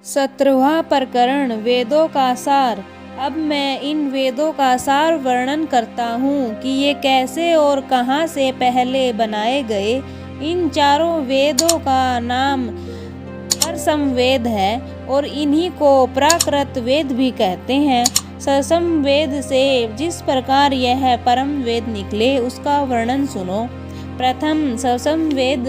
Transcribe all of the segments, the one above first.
17वां प्रकरण वेदों का सार। अब मैं इन वेदों का सार वर्णन करता हूँ कि ये कैसे और कहाँ से पहले बनाए गए। इन चारों वेदों का नाम परसमवेद है और इन्हीं को प्राकृत वेद भी कहते हैं। ससमवेद से जिस प्रकार यह परम वेद निकले उसका वर्णन सुनो। प्रथम ससमवेद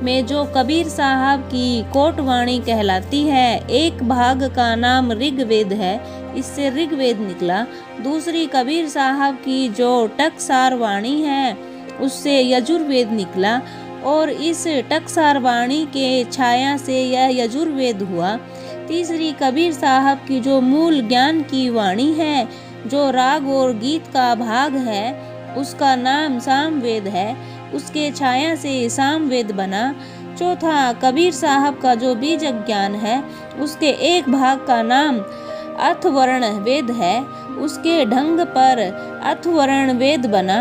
में जो कबीर साहब की कोटवाणी कहलाती है, एक भाग का नाम ऋग्वेद है, इससे ऋग्वेद निकला। दूसरी कबीर साहब की जो टकसार वाणी है उससे यजुर्वेद निकला और इस टकसार वाणी के छाया से यह यजुर्वेद हुआ। तीसरी कबीर साहब की जो मूल ज्ञान की वाणी है, जो राग और गीत का भाग है, उसका नाम सामवेद है, उसके छाया से सामवेद बना। चौथा कबीर साहब का जो बीज ज्ञान है, उसके एक भाग का नाम अथवर्ण वेद है, उसके ढंग पर अथवर्ण वेद बना।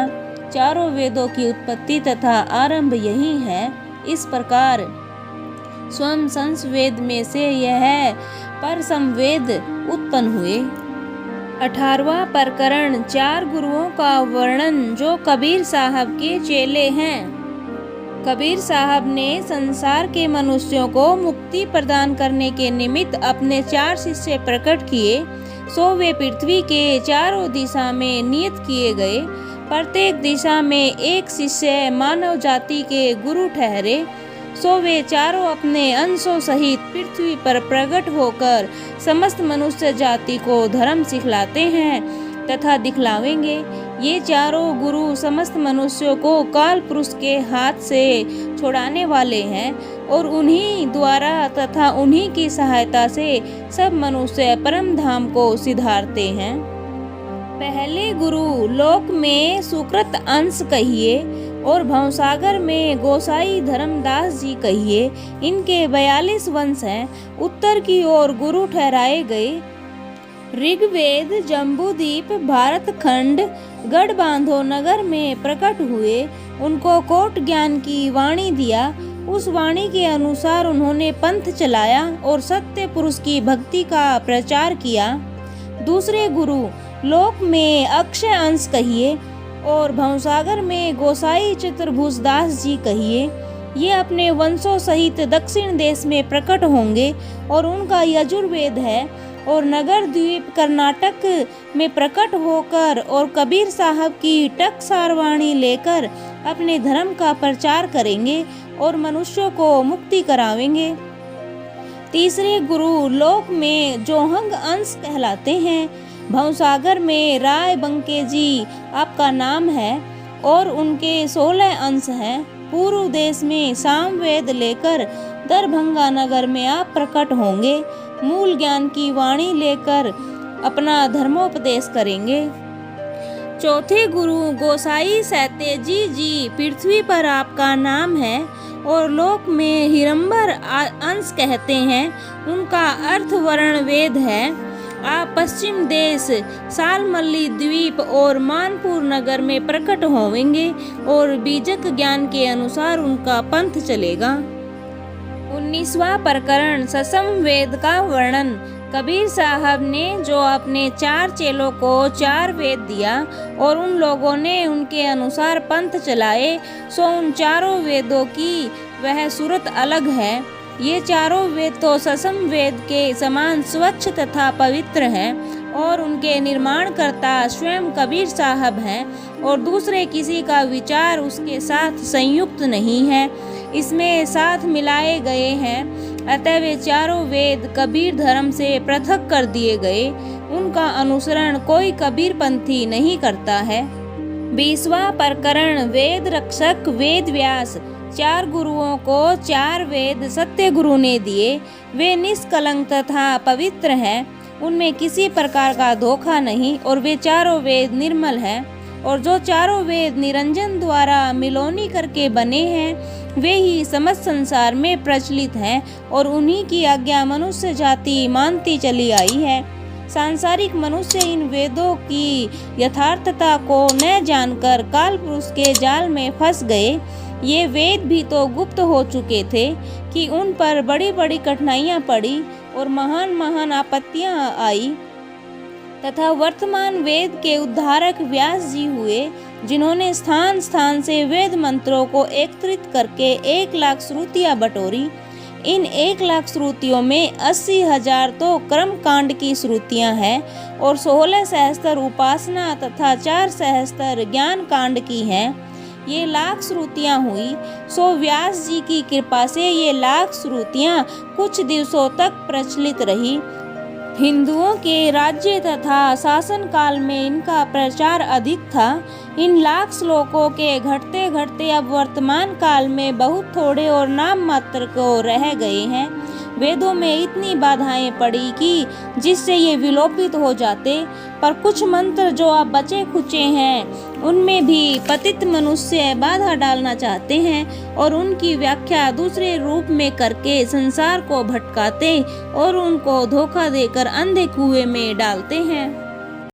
चारों वेदों की उत्पत्ति तथा आरंभ यही है। इस प्रकार स्वयं संस्वेद में से यह परसमवेद उत्पन्न हुए। 18वां प्रकरण चार गुरुओं का वर्णन जो कबीर साहब के चेले हैं। कबीर साहब ने संसार के मनुष्यों को मुक्ति प्रदान करने के निमित्त अपने 4 शिष्य प्रकट किए। सो वे पृथ्वी के चारों दिशा में नियत किए गए। प्रत्येक दिशा में एक शिष्य मानव जाति के गुरु ठहरे। सो वे चारों अपने अंशों सहित पृथ्वी पर प्रकट होकर समस्त मनुष्य जाति को धर्म सिखलाते हैं तथा दिखलावेंगे। ये चारों गुरु समस्त मनुष्यों को काल पुरुष के हाथ से छुड़ाने वाले हैं और उन्हीं द्वारा तथा उन्हीं की सहायता से सब मनुष्य परम धाम को सिधारते हैं। पहले गुरु लोक में सुकृत अंश कहिए और भवसागर में गोसाई धर्मदास जी कहिए। इनके 42 वंश हैं। उत्तर की ओर गुरु ठहराए गए। ऋग्वेद जम्बूद्वीप भारत खंड गढ़बांधो नगर में प्रकट हुए। उनको कोट ज्ञान की वाणी दिया। उस वाणी के अनुसार उन्होंने पंथ चलाया और सत्य पुरुष की भक्ति का प्रचार किया। दूसरे गुरु लोक में अक्षय अंश कहिए और भवसागर में गोसाई चतुर्भुज दास जी कहिए। ये अपने वंशों सहित दक्षिण देश में प्रकट होंगे और उनका यजुर्वेद है और नगर द्वीप कर्नाटक में प्रकट होकर और कबीर साहब की टकसार वाणी लेकर अपने धर्म का प्रचार करेंगे और मनुष्यों को मुक्ति करावेंगे। तीसरे गुरु लोक में जोहंग अंश कहलाते हैं। भवसागर में राय बंके जी आपका नाम है और उनके 16 अंश हैं। पूर्व देश में सामवेद लेकर दरभंगा नगर में आप प्रकट होंगे। मूल ज्ञान की वाणी लेकर अपना धर्मोपदेश करेंगे। चौथे गुरु गोसाई सैतेजी जी पृथ्वी पर आपका नाम है और लोक में हिरंबर अंश कहते हैं। उनका अर्थवर्ण वेद है। आप पश्चिम देश सालमल्ली द्वीप और मानपुर नगर में प्रकट होवेंगे और बीजक ज्ञान के अनुसार उनका पंथ चलेगा। 19वां प्रकरण ससमवेद का वर्णन। कबीर साहब ने जो अपने 4 चेलों को 4 वेद दिया और उन लोगों ने उनके अनुसार पंथ चलाए, सो उन चारों वेदों की वह सूरत अलग है। ये चारों वेद तो ससम वेद के समान स्वच्छ तथा पवित्र हैं और उनके निर्माणकर्ता स्वयं कबीर साहब हैं और दूसरे किसी का विचार उसके साथ संयुक्त नहीं है, इसमें साथ मिलाए गए हैं। अतः वे चारों वेद कबीर धर्म से पृथक कर दिए गए। उनका अनुसरण कोई कबीर पंथी नहीं करता है। 20वां प्रकरण वेद रक्षक वेद व्यास। 4 गुरुओं को 4 वेद सत्य गुरु ने दिए। वे निष्कलंक तथा पवित्र हैं, उनमें किसी प्रकार का धोखा नहीं और वे चारों वेद निर्मल हैं। और जो चारों वेद निरंजन द्वारा मिलोनी करके बने हैं, वे ही समस्त संसार में प्रचलित हैं और उन्हीं की आज्ञा मनुष्य जाति मानती चली आई है। सांसारिक मनुष्य इन वेदों की यथार्थता को न जानकर काल पुरुष के जाल में फंस गए। ये वेद भी तो गुप्त हो चुके थे कि उन पर बड़ी बड़ी कठिनाइयाँ पड़ी और महान महान आपत्तियां आई तथा वर्तमान वेद के उद्धारक व्यास जी हुए, जिन्होंने स्थान स्थान से वेद मंत्रों को एकत्रित करके 1,00,000 श्रुतियां बटोरी। इन 1,00,000 श्रुतियों में 80,000 तो कर्म कांड की श्रुतियां हैं और 16 सहस्त्र उपासना तथा 4 सहस्त्र ज्ञान कांड की हैं। ये 1,00,000 श्रुतियां हुई। सो व्यास जी की कृपा से ये 1,00,000 श्रुतियां कुछ दिवसों तक प्रचलित रही। हिंदुओं के राज्य तथा शासन काल में इनका प्रचार अधिक था। इन 1,00,000 श्लोकों के घटते घटते अब वर्तमान काल में बहुत थोड़े और नाम मात्र को रह गए हैं। वेदों में इतनी बाधाएं पड़ी कि जिससे ये विलोपित हो जाते, पर कुछ मंत्र जो अब बचे खुचे हैं उनमें भी पतित मनुष्य बाधा डालना चाहते हैं और उनकी व्याख्या दूसरे रूप में करके संसार को भटकाते और उनको धोखा देकर अंधे कुएं में डालते हैं।